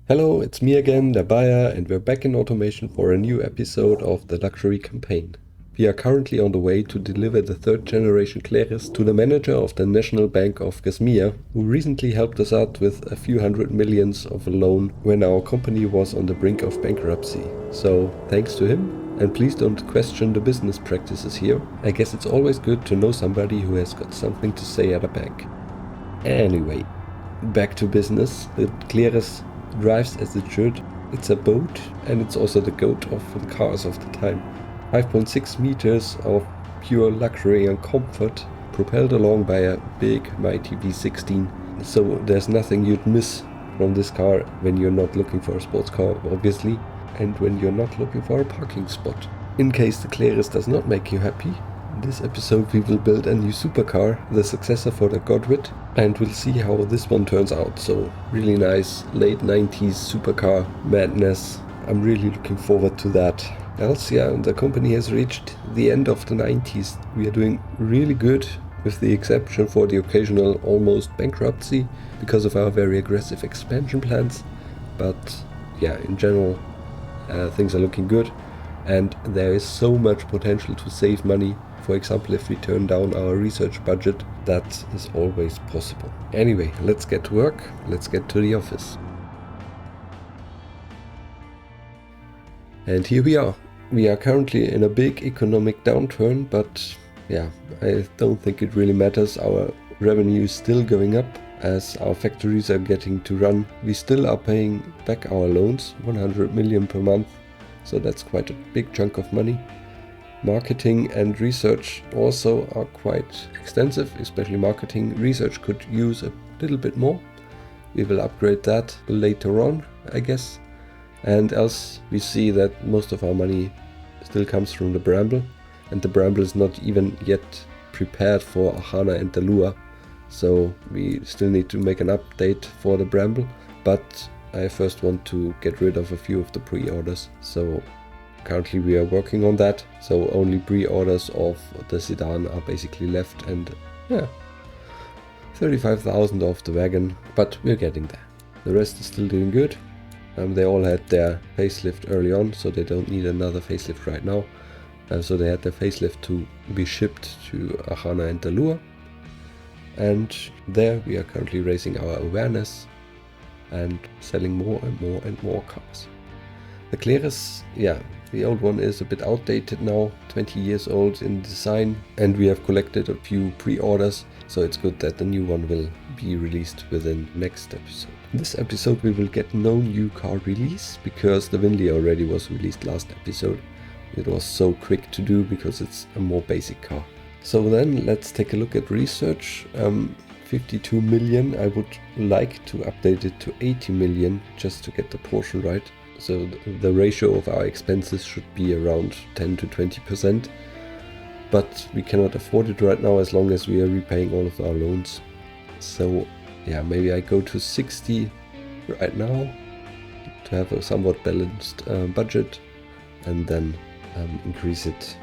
Hello, it's me again, the buyer, and we're back in automation for a new episode of the luxury campaign. We are currently on the way to deliver the third generation Claris to the manager of the National Bank of Gasmia, who recently helped us out with a few hundred millions of a loan when our company was on the brink of bankruptcy. So thanks to him, and please don't question the business practices here. I guess it's always good to know somebody who has got something to say at a bank. Anyway, back to business. The Claris drives as it should. It's a boat, and it's also the goat of the cars of the time. 5.6 meters of pure luxury and comfort, propelled along by a big mighty V16. So there's nothing you'd miss from this car when you're not looking for a sports car, obviously, and when you're not looking for a parking spot. In case the Claris does not make you happy, in this episode we will build a new supercar, the successor for the Godwit, and we'll see how this one turns out. So really nice late 90s supercar madness. I'm really looking forward to that. Else, yeah, the company has reached the end of the 90s. We are doing really good, with the exception for the occasional almost bankruptcy because of our very aggressive expansion plans. But yeah, in general, things are looking good, and there is so much potential to save money. For example, if we turn down our research budget, that is always possible. Anyway, let's get to work. Let's get to the office. And here we are. We are currently in a big economic downturn, but yeah, I don't think it really matters. Our revenue is still going up as our factories are getting to run. We still are paying back our loans, 100 million per month, so that's quite a big chunk of money. Marketing and research also are quite extensive, especially marketing. Research could use a little bit more. We will upgrade that later on, I guess. And else we see that most of our money still comes from the Bramble, and the Bramble is not even yet prepared for Archana and Dalluha, so we still need to make an update for the Bramble, but I first want to get rid of a few of the pre-orders. So currently we are working on that, so only pre-orders of the sedan are basically left, and yeah, 35,000 of the wagon, but we're getting there. The rest is still doing good. They all had their facelift early on, so they don't need another facelift right now. So they had their facelift to be shipped to Archana and Dalluha. And there we are currently raising our awareness and selling more and more and more cars. The Claris, yeah, the old one is a bit outdated now, 20 years old in design, and we have collected a few pre-orders, so it's good that the new one will be released within next episode. In this episode we will get no new car release, because the Winley already was released last episode. It was so quick to do because it's a more basic car. So then let's take a look at research. 52 million, I would like to update it to 80 million just to get the portion right. So the ratio of our expenses should be around 10 to 20%, but we cannot afford it right now as long as we are repaying all of our loans. So yeah, maybe I go to 60 right now to have a somewhat balanced budget, and then increase it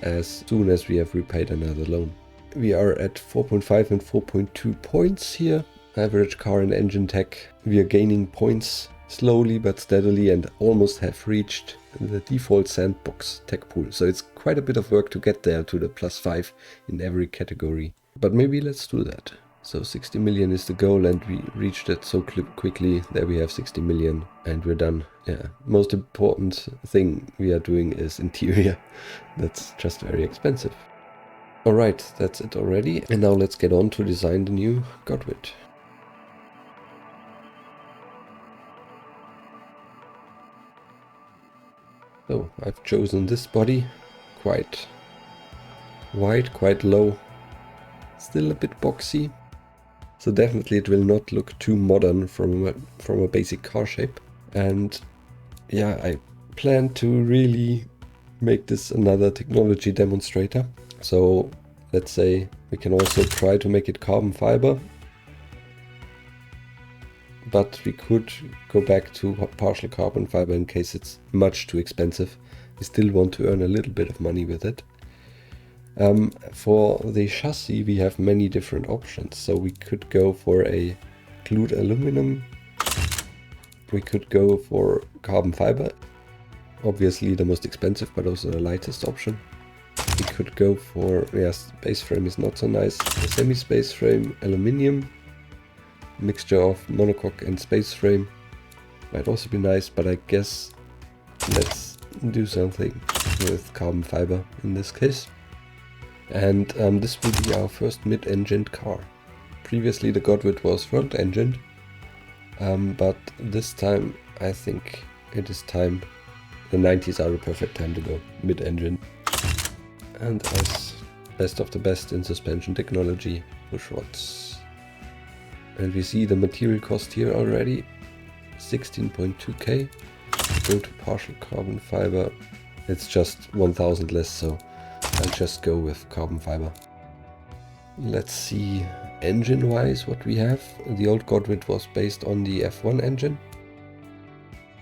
as soon as we have repaid another loan. We are at 4.5 and 4.2 points here. Average car and engine tech. We are gaining points slowly but steadily and almost have reached the default sandbox tech pool. So it's quite a bit of work to get there to the +5 in every category. But maybe let's do that. So 60 million is the goal, and we reached it so quickly. There we have 60 million and we're done. Yeah, most important thing we are doing is interior. That's just very expensive. Alright, that's it already. And now let's get on to design the new Godwit. So I've chosen this body, quite wide, quite low, still a bit boxy. So definitely it will not look too modern from a basic car shape. And yeah, I plan to really make this another technology demonstrator. So let's say we can also try to make it carbon fiber, but we could go back to partial carbon fiber in case it's much too expensive. We still want to earn a little bit of money with it. For the chassis we have many different options, so we could go for a glued aluminum We could go for carbon fiber, obviously the most expensive but also the lightest option. We could go for, yes, base frame is not so nice, a semi-space frame, aluminium, mixture of monocoque and space frame might also be nice, but I guess let's do something with carbon fiber in this case. And this will be our first mid-engined car. Previously the Godwit was front-engined, but this time I think it is time. The 90s are the perfect time to go mid-engine. And as best of the best in suspension technology, push rods. And we see the material cost here already, 16.2k. Go to partial carbon fiber, it's just 1000 less, so I'll just go with carbon fiber. Let's see engine wise what we have. The old Godwit was based on the F1 engine.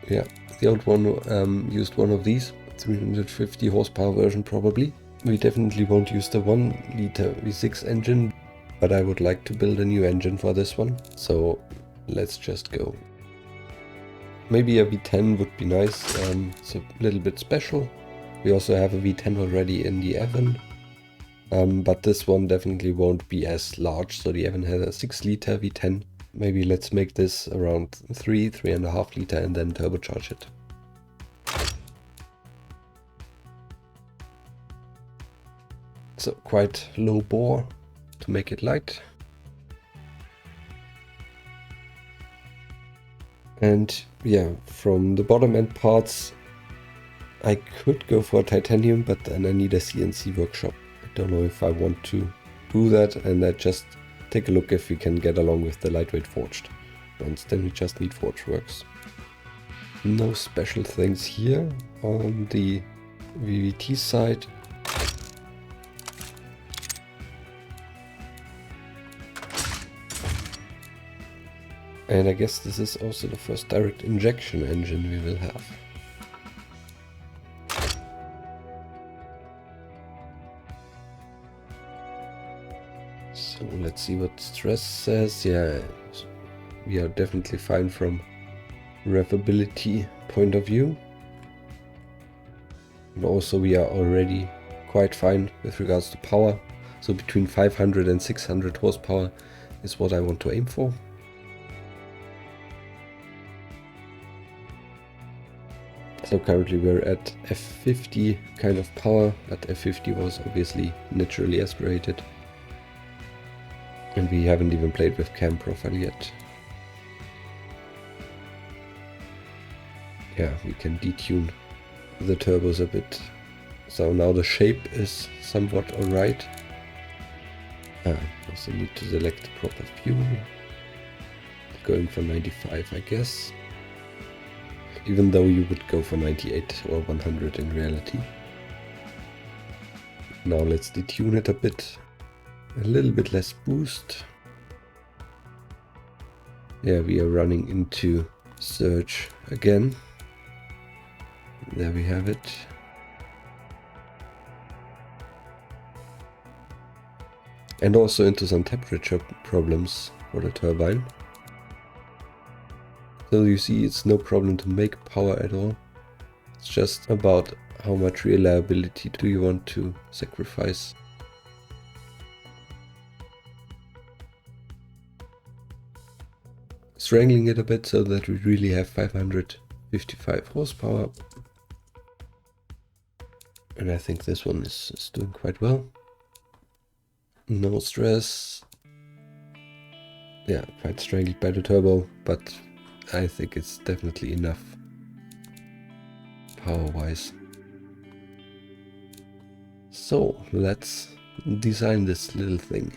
Yeah, the old one used one of these, 350 horsepower version probably. We definitely won't use the 1 liter V6 engine, but I would like to build a new engine for this one, so let's just go. Maybe a V10 would be nice, it's a little bit special. We also have a V10 already in the Evan, but this one definitely won't be as large, so the Evan has a 6 liter V10. Maybe let's make this around 3.5 liter and then turbocharge it. So quite low bore to make it light. And yeah, from the bottom end parts, I could go for titanium, but then I need a CNC workshop. I don't know if I want to do that, and I just take a look if we can get along with the lightweight forged ones. Then we just need forge works. No special things here on the VVT side. And I guess this is also the first direct injection engine we will have. So let's see what stress says. Yeah, we are definitely fine from revability point of view. And also we are already quite fine with regards to power. So between 500 and 600 horsepower is what I want to aim for. So currently we're at F50 kind of power, but F50 was obviously naturally aspirated. And we haven't even played with cam profile yet. Yeah, we can detune the turbos a bit. So now the shape is somewhat alright. Also need to select the proper fuel. Going for 95, I guess. Even though you would go for 98 or 100 in reality. Now let's detune it a bit. A little bit less boost. Yeah, we are running into surge again. There we have it. And also into some temperature problems for the turbine. So you see, it's no problem to make power at all. It's just about how much reliability do you want to sacrifice. Strangling it a bit so that we really have 555 horsepower. And I think this one is doing quite well. No stress. Yeah, quite strangled by the turbo, but I think it's definitely enough power-wise. So let's design this little thing.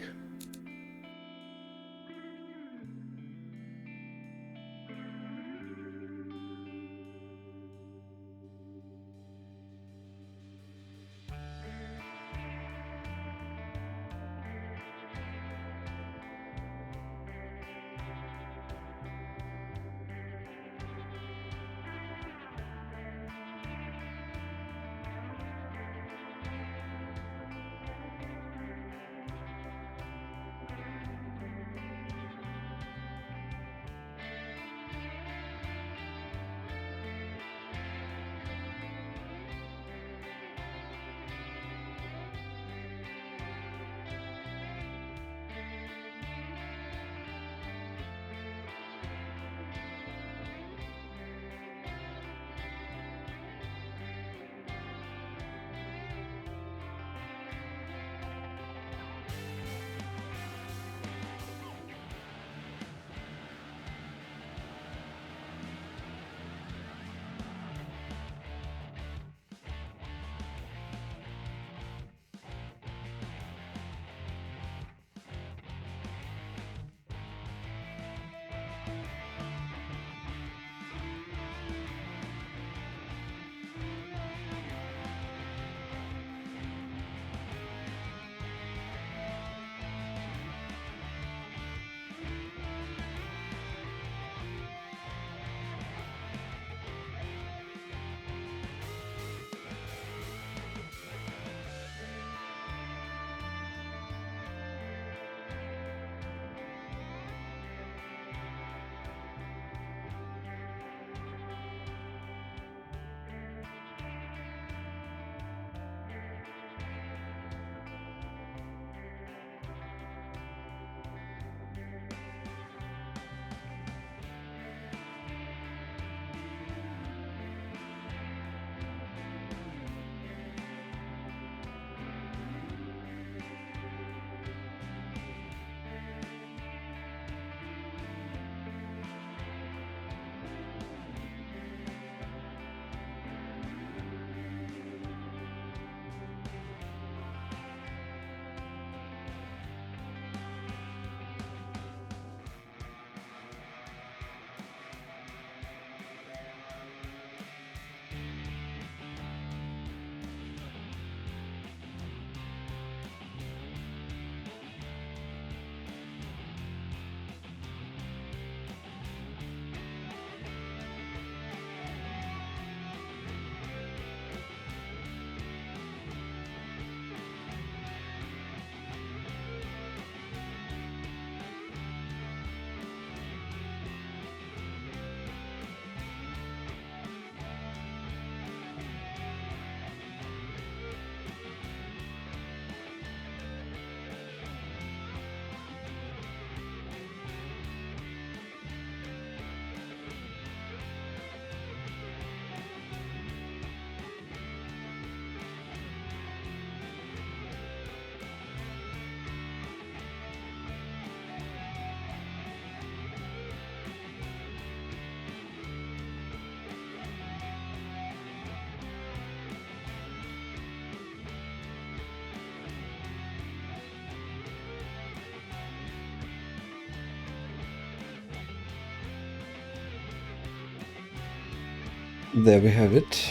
there we have it.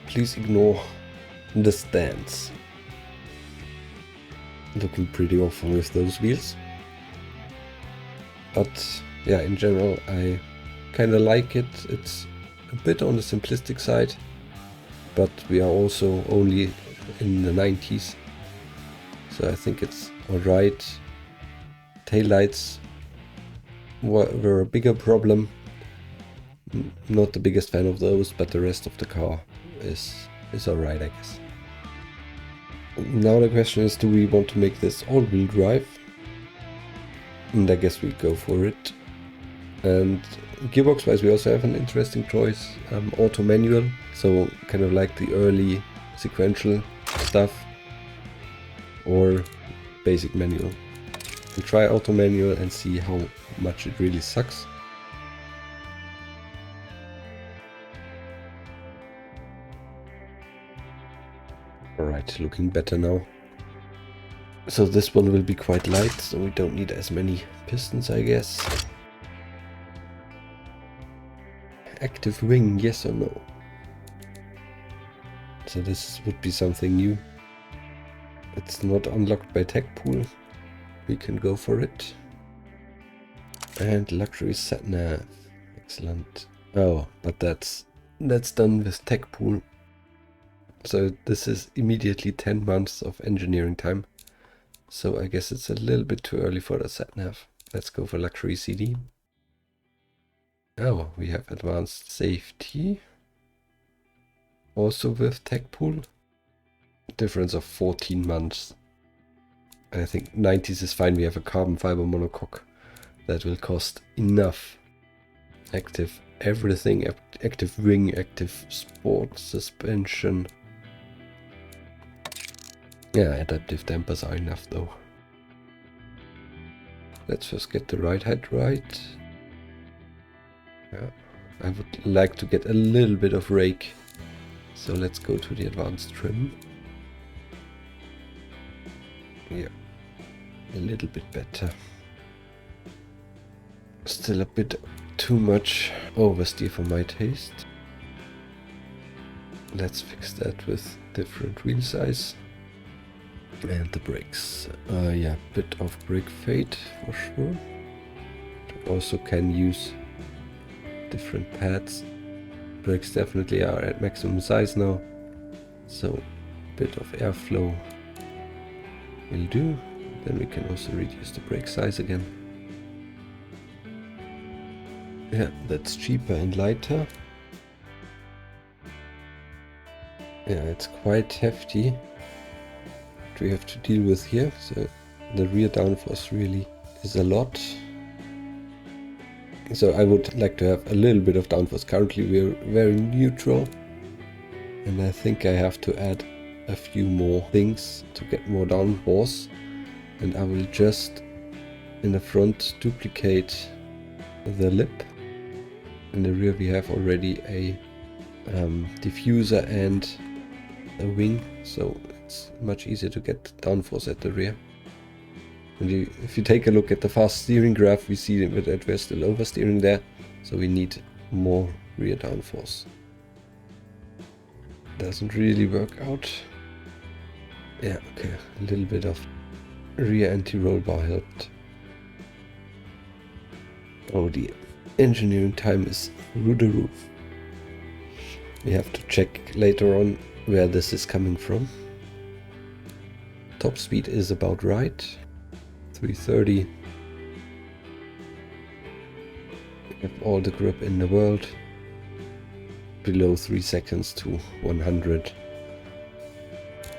Please ignore the stands. Looking pretty awful with those wheels. But yeah, in general I kind of like it. It's a bit on the simplistic side, but we are also only in the 90s, so I think it's alright. Taillights were a bigger problem. Not the biggest fan of those, but the rest of the car is alright, I guess. Now the question is, do we want to make this all-wheel drive? And I guess we go for it. And gearbox wise we also have an interesting choice, auto manual, so kind of like the early sequential stuff, or basic manual. We'll try auto manual and see how much it really sucks. Alright, looking better now. So this one will be quite light, so we don't need as many pistons, I guess. Active wing, yes or no? So this would be something new. It's not unlocked by tech pool. We can go for it. And luxury sat nav. Excellent. Oh, but that's done with tech pool. So this is immediately 10 months of engineering time. So I guess it's a little bit too early for the sat nav. Let's go for luxury CD. Oh, we have advanced safety. Also with tech pool. Difference of 14 months. I think 90s is fine. We have a carbon fiber monocoque that will cost enough. Active everything, active wing, active sport suspension. Yeah, adaptive dampers are enough though. Let's first get the ride height right. Yeah, I would like to get a little bit of rake. So let's go to the advanced trim. Yeah, a little bit better. Still a bit too much oversteer for my taste. Let's fix that with different wheel size. And the brakes. Yeah, bit of brake fade for sure. Also can use different pads. Brakes definitely are at maximum size now. So bit of airflow will do. Then we can also reduce the brake size again. Yeah, that's cheaper and lighter. Yeah, it's quite hefty. What we have to deal with here. So the rear downforce really is a lot. So I would like to have a little bit of downforce. Currently we're very neutral. And I think I have to add a few more things to get more downforce. And I will just in the front duplicate the lip. In the rear we have already a diffuser and a wing, so it's much easier to get downforce at the rear. And if you take a look at the fast steering graph, we see that we're still oversteering there, so we need more rear downforce. Doesn't really work out. Yeah, okay, a little bit of rear anti-roll bar helped. Oh dear. Engineering time is through the roof. We have to check later on where this is coming from. Top speed is about right. 330. We have all the grip in the world. Below 3 seconds to 100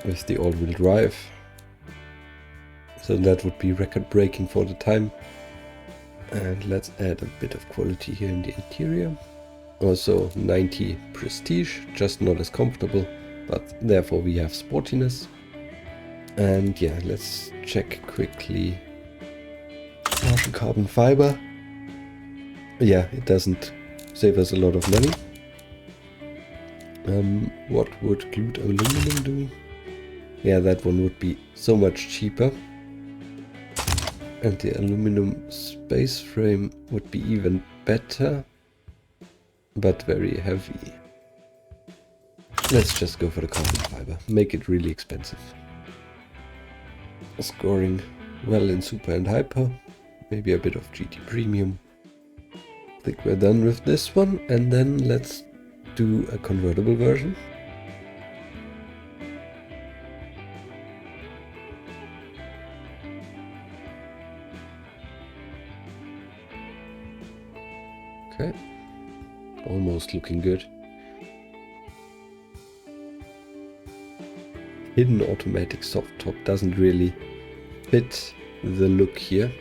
with the all-wheel drive. So that would be record breaking for the time. And let's add a bit of quality here in the interior. Also 90 prestige, just not as comfortable, but therefore we have sportiness. And yeah, let's check quickly. Martian carbon fiber. Yeah, it doesn't save us a lot of money. What would glued aluminum do? Yeah, that one would be so much cheaper. And the aluminum space frame would be even better, but very heavy. Let's just go for the carbon fiber. Make it really expensive. Scoring well in super and hyper. Maybe a bit of GT premium. I think we're done with this one. And then let's do a convertible version. Okay. Almost looking good. Hidden automatic soft top doesn't really fit the look here.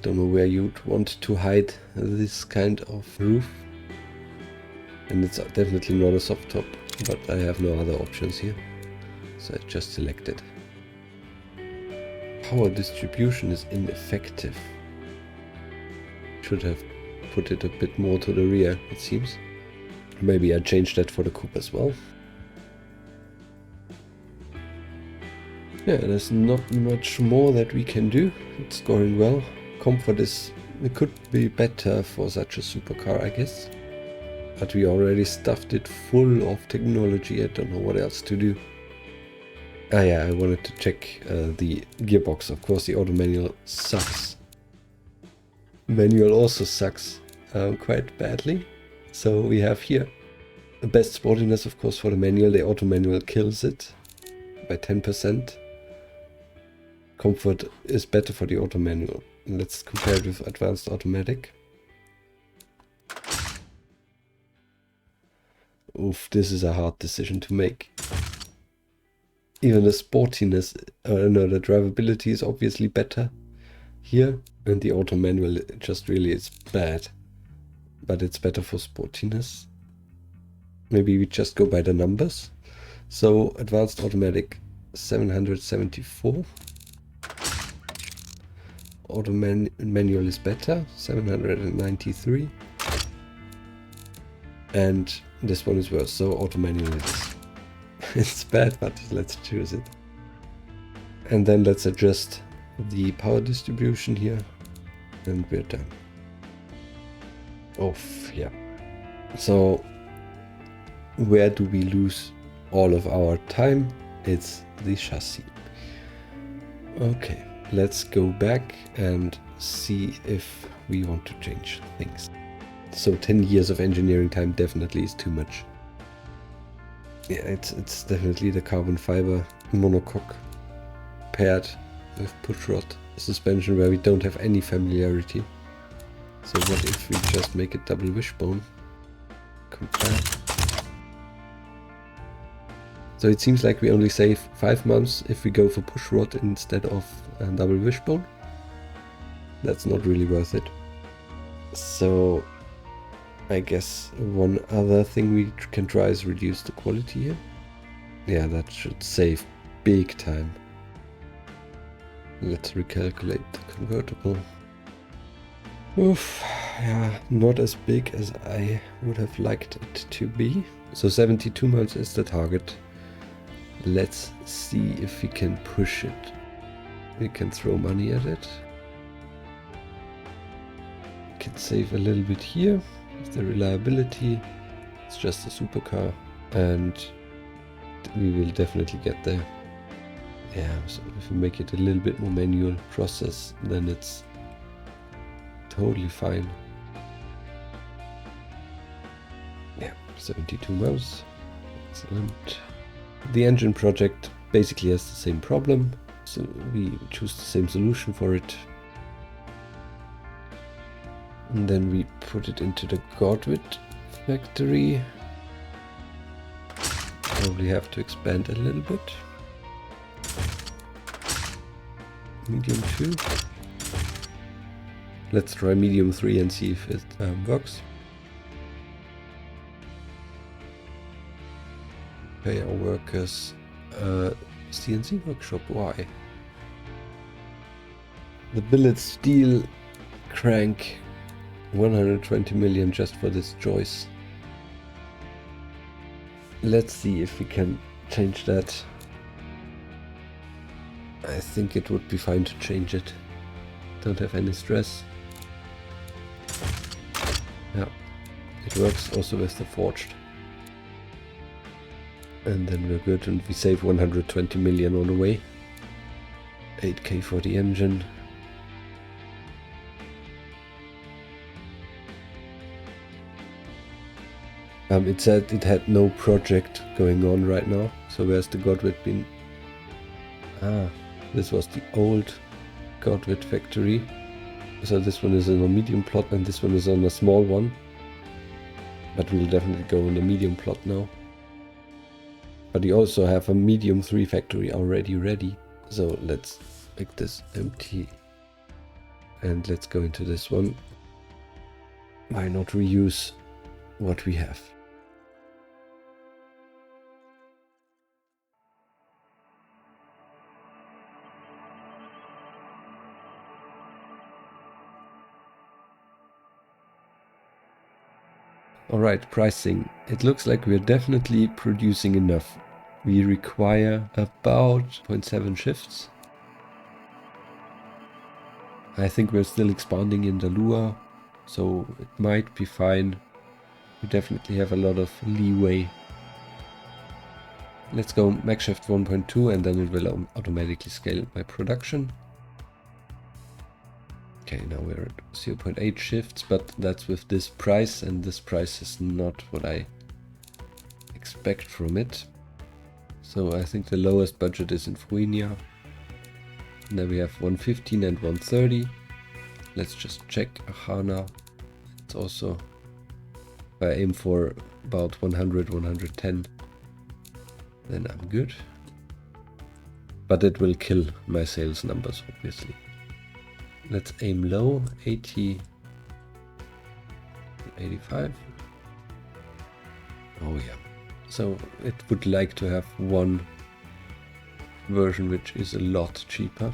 Don't know where you'd want to hide this kind of roof. And it's definitely not a soft top, but I have no other options here. So I just selected. Power distribution is ineffective. Should have put it a bit more to the rear, it seems. Maybe I change that for the coupe as well. Yeah, there's not much more that we can do. It's going well. Comfort is, it could be better for such a supercar, I guess. But we already stuffed it full of technology. I don't know what else to do. Ah yeah, I wanted to check the gearbox. Of course, the auto manual sucks. Manual also sucks quite badly. So we have here the best sportiness, of course, for the manual. The auto manual kills it by 10%. Comfort is better for the auto manual. Let's compare it with advanced automatic. Oof, this is a hard decision to make. Even the sportiness, no, the drivability is obviously better here, and the auto manual just really is bad. But it's better for sportiness. Maybe we just go by the numbers. So advanced automatic 774. Auto manual is better, 793. And this one is worse, so auto manual is. It's bad, but let's choose it. And then let's adjust the power distribution here, and we're done. Off, yeah. So where do we lose all of our time? It's the chassis. Okay, let's go back and see if we want to change things. So 10 years of engineering time definitely is too much. Yeah, it's definitely the carbon fiber monocoque paired with pushrod suspension where we don't have any familiarity. So what if we just make it double wishbone? Compare. So it seems like we only save 5 months if we go for pushrod instead of double wishbone. That's not really worth it. So I guess one other thing we can try is reduce the quality here. Yeah, that should save big time. Let's recalculate the convertible. Oof, yeah, not as big as I would have liked it to be. So 72 months is the target. Let's see if we can push it. We can throw money at it. Can save a little bit here. The reliability, it's just a supercar, and we will definitely get there. Yeah, so if we make it a little bit more manual process, then it's totally fine. Yeah, 72 months, excellent. The engine project basically has the same problem, so we choose the same solution for it. And then we put it into the Godwit factory. Probably have to expand a little bit. Medium 2. Let's try medium 3 and see if it works. Pay our workers. CNC workshop, why? The billet steel crank. 120 million just for this choice. Let's see if we can change that. I think it would be fine to change it. Don't have any stress. Yeah, it works also with the forged. And then we're good, and we save 120 million on the way. 8k for the engine. It said it had no project going on right now. So where's the Godwit been? Ah, this was the old Godwit factory. So this one is in a medium plot and this one is on a small one. But we'll definitely go on the medium plot now. But you also have a medium 3 factory already ready. So let's make this empty. And let's go into this one. Why not reuse what we have? Alright, pricing. It looks like we're definitely producing enough. We require about 0.7 shifts. I think we're still expanding in Dalluha, so it might be fine. We definitely have a lot of leeway. Let's go max shift 1.2 and then it will automatically scale my production. Okay, now we're at 0.8 shifts, but that's with this price, and this price is not what I expect from it. So I think the lowest budget is in Fuenia. And then we have 115 and 130. Let's just check Archana. It's also, I aim for about 100, 110. Then I'm good. But it will kill my sales numbers, obviously. Let's aim low, 80, 85. Oh yeah. So it would like to have one version which is a lot cheaper.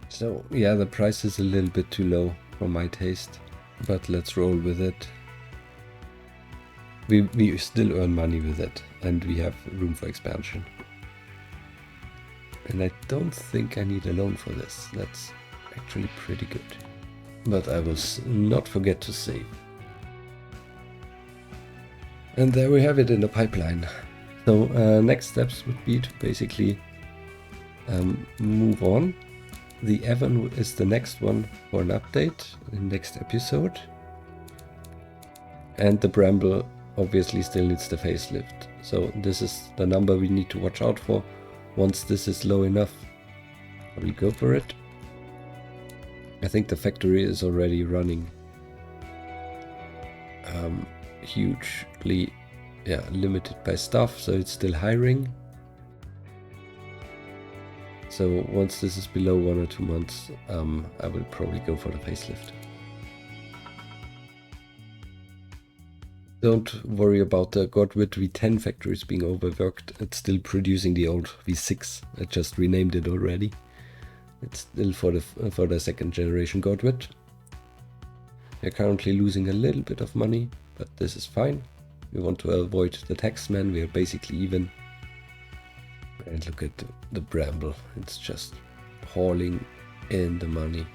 So yeah, the price is a little bit too low for my taste, but let's roll with it. We still earn money with it, and we have room for expansion. And I don't think I need a loan for this. That's actually pretty good. But I will not forget to save. And there we have it in the pipeline. So next steps would be to basically move on. The Evan is the next one for an update in the next episode. And the Bramble obviously still needs the facelift. So this is the number we need to watch out for. Once this is low enough, I will go for it. I think the factory is already running hugely limited by staff, so it's still hiring. So once this is below 1 or 2 months, I will probably go for the facelift. Don't worry about the Godwit V10 factories being overworked. It's still producing the old V6. I just renamed it already. It's still for the second generation Godwit. We're currently losing a little bit of money, but this is fine. We want to avoid the taxman. We are basically even. And look at the Bramble. It's just hauling in the money.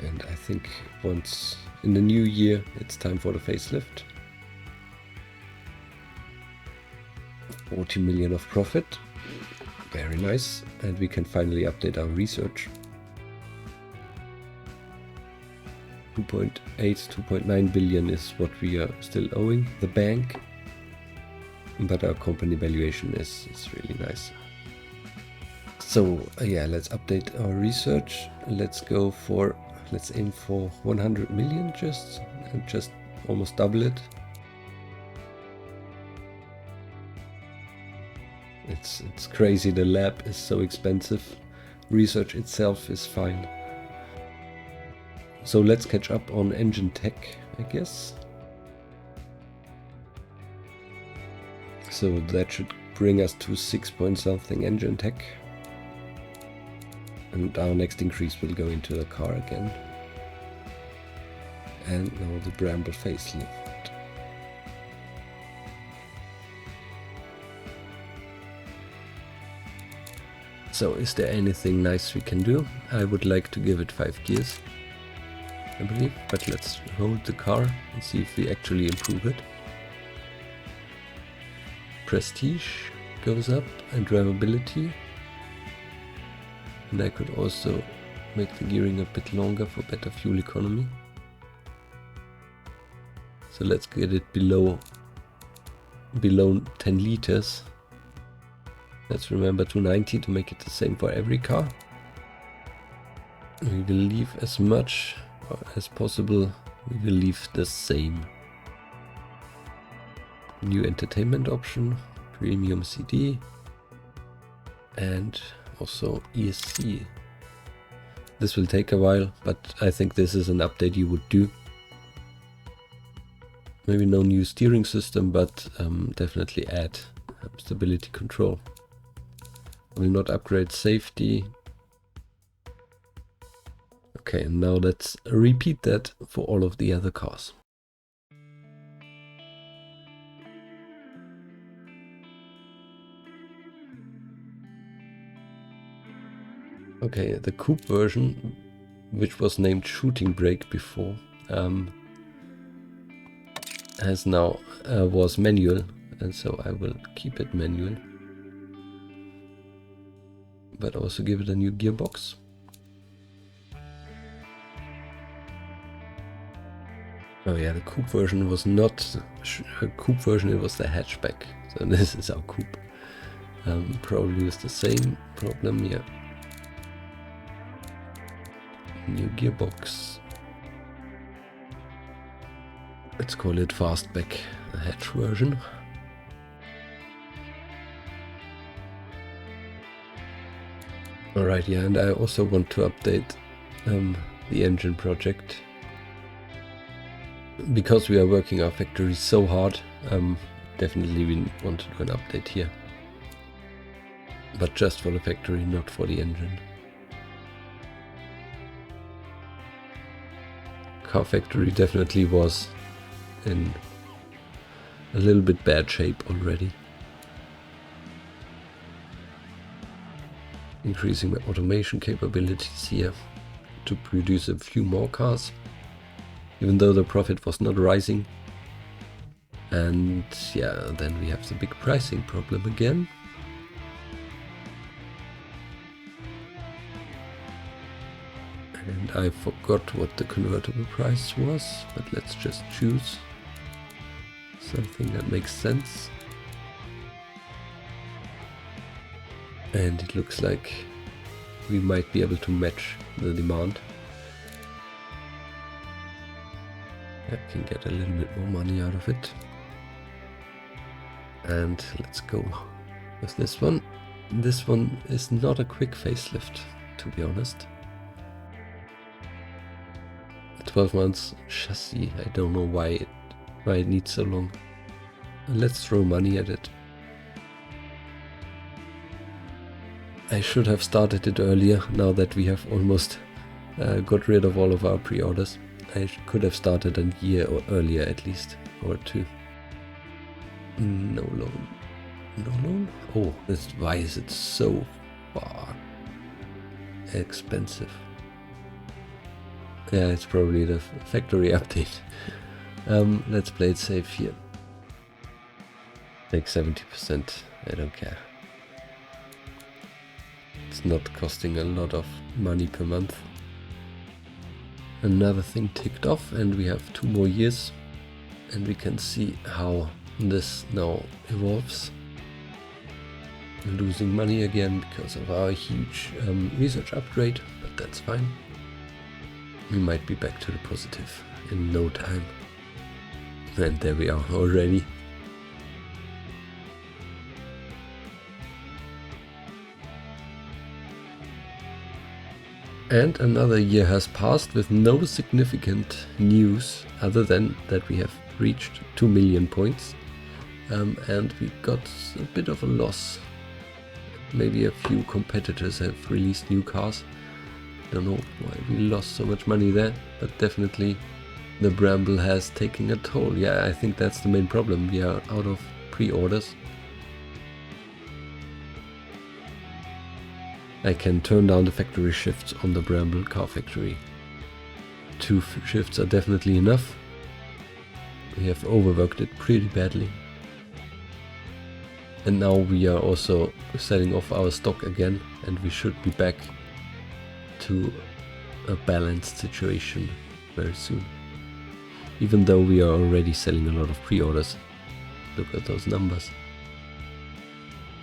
And I think once in the new year, it's time for the facelift. 40 million of profit. Very nice. And we can finally update our research. 2.8, 2.9 billion is what we are still owing the bank. But our company valuation is really nice. So yeah, let's update our research. Let's aim for 100 million and just almost double it. It's crazy, the lab is so expensive. Research itself is fine. So let's catch up on engine tech, I guess. So that should bring us to 6 point something engine tech. And our next increase will go into the car again. And now the Bramble facelift. So is there anything nice we can do? I would like to give it 5 gears. I believe, but let's hold the car and see if we actually improve it. Prestige goes up and drivability. And I could also make the gearing a bit longer for better fuel economy. So let's get it below 10 liters. Let's remember 290 to make it the same for every car. We will leave as much as possible. We will leave the same. New entertainment option, premium CD, and also ESC. This will take a while, but I think this is an update you would do. Maybe no new steering system, but definitely add stability control. I will not upgrade safety. Okay, and now let's repeat that for all of the other cars. Okay, the coupe version, which was named Shooting Brake before, has now was manual, and so I will keep it manual, but also give it a new gearbox. Oh yeah, the coupe version was not a coupe version, it was the hatchback. So this is our coupe. Probably with the same problem, yeah. New gearbox. Let's call it fastback, the hatch version. Alright, yeah, and I also want to update the engine project. Because we are working our factory so hard, definitely we want to do an update here. But just for the factory, not for the engine. Car factory definitely was in a little bit bad shape already. Increasing my automation capabilities here to produce a few more cars, even though the profit was not rising. And yeah, then we have the big pricing problem again. And I forgot what the convertible price was, but let's just choose something that makes sense. And it looks like we might be able to match the demand. I can get a little bit more money out of it. And let's go with this one. This one is not a quick facelift, to be honest. 12 months chassis, I don't know why it needs so long. Let's throw money at it. I should have started it earlier, now that we have almost got rid of all of our pre-orders. I could have started a year earlier at least, or two. No loan. No loan? Oh, why is it so far expensive? Yeah, it's probably the factory update. Let's play it safe here. Take 70%, I don't care. It's not costing a lot of money per month. Another thing ticked off, and we have 2 more years. And we can see how this now evolves. We're losing money again because of our huge research upgrade, but that's fine. We might be back to the positive in no time. And there we are already. And another year has passed with no significant news other than that we have reached 2 million points. And we got a bit of a loss. Maybe a few competitors have released new cars. Don't know why we lost so much money there, but definitely the Bramble has taken a toll. Yeah, I think that's the main problem. We are out of pre-orders. I can turn down the factory shifts on the Bramble car factory. 2 shifts are definitely enough. We have overworked it pretty badly. And now we are also selling off our stock again, and we should be back to a balanced situation very soon. Even though we are already selling a lot of pre-orders. Look at those numbers.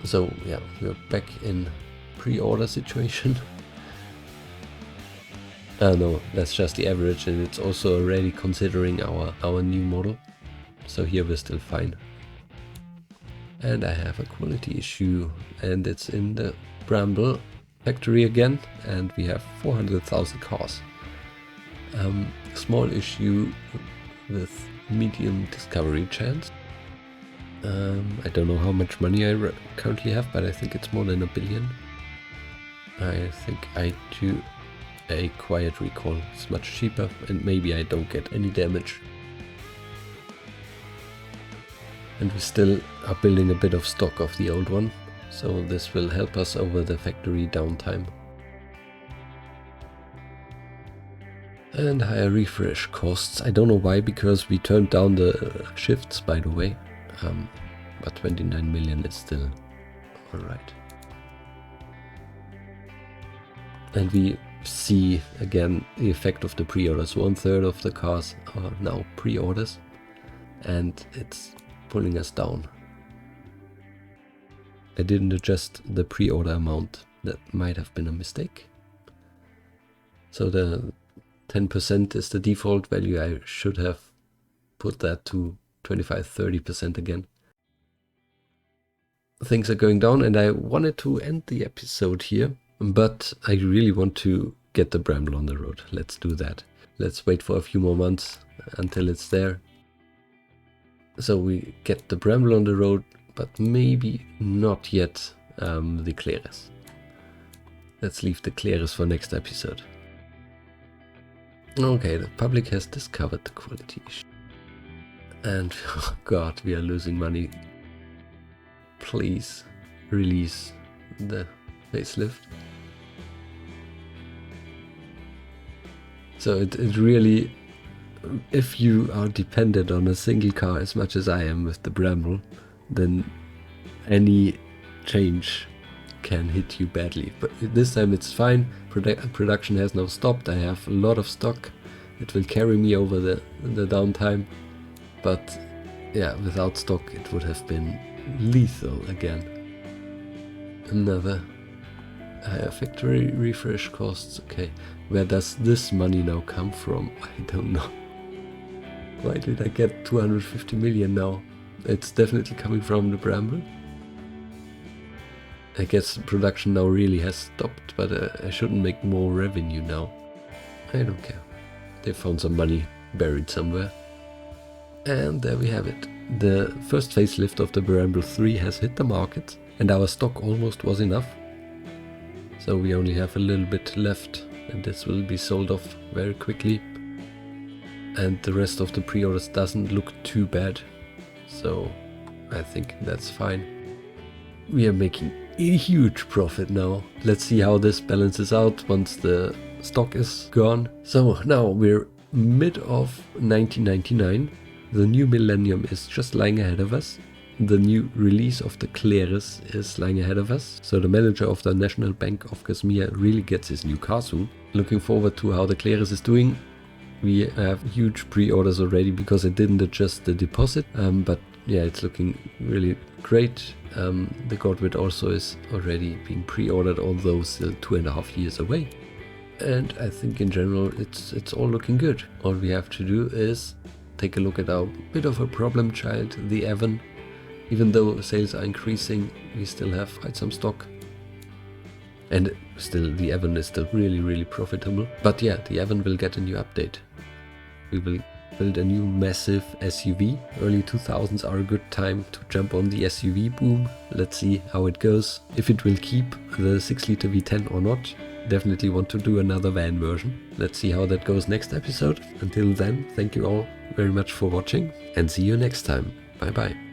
So yeah, we're back in pre-order situation. No, that's just the average, and it's also already considering our new model. So here we're still fine. And I have a quality issue, and it's in the Bramble factory again, and we have 400,000 cars. Small issue with medium discovery chance. I don't know how much money I currently have, but I think it's more than 1 billion. I think I do a quiet recall. It's much cheaper, and maybe I don't get any damage. And we still are building a bit of stock of the old one, so this will help us over the factory downtime. And higher refresh costs. I don't know why, because we turned down the shifts, by the way. But 29 million is still alright. And we see again the effect of the pre-orders. 1/3 of the cars are now pre-orders, and it's pulling us down. I didn't adjust the pre-order amount. That might have been a mistake. So the 10% is the default value. I should have put that to 25-30% again. Things are going down, and I wanted to end the episode here, but I really want to get the Bramble on the road. Let's do that. Let's wait for a few more months until it's there. So we get the Bramble on the road, but maybe not yet the Cleris. Let's leave the Cleris for next episode. Okay, the public has discovered the quality issue. And oh god, we are losing money. Please release the facelift. So it really, if you are dependent on a single car as much as I am with the Bramble, then any change can hit you badly. But this time it's fine. Production has now stopped. I have a lot of stock. It will carry me over the downtime. But yeah, without stock it would have been lethal again. Another higher factory refresh costs. Okay, where does this money now come from? I don't know. Why did I get 250 million now? It's definitely coming from the Bramble. I guess production now really has stopped, but I shouldn't make more revenue now. I don't care. They found some money buried somewhere. And there we have it. The first facelift of the Bramble 3 has hit the market, and our stock almost was enough. So we only have a little bit left, and this will be sold off very quickly. And the rest of the pre-orders doesn't look too bad, so I think that's fine. We are making a huge profit now. Let's see how this balances out once the stock is gone. So now we're mid of 1999. The new millennium is just lying ahead of us. The new release of the Cleris is lying ahead of us. So the manager of the National Bank of Kashmir really gets his new car soon. Looking forward to how the Cleris is doing. We have huge pre-orders already because I didn't adjust the deposit. But yeah, it's looking really great. The Godwit also is already being pre-ordered, although still 2.5 years away. And I think in general it's all looking good. All we have to do is take a look at our bit of a problem child, the Evan. Even though sales are increasing, we still have quite some stock. And still the Evan is still really profitable. But yeah, the Evan will get a new update. We will build a new massive SUV. Early 2000s are a good time to jump on the SUV boom. Let's see how it goes. If it will keep the 6-liter V10 or not. Definitely want to do another van version. Let's see how that goes next episode. Until then, thank you all very much for watching, and see you next time. Bye bye.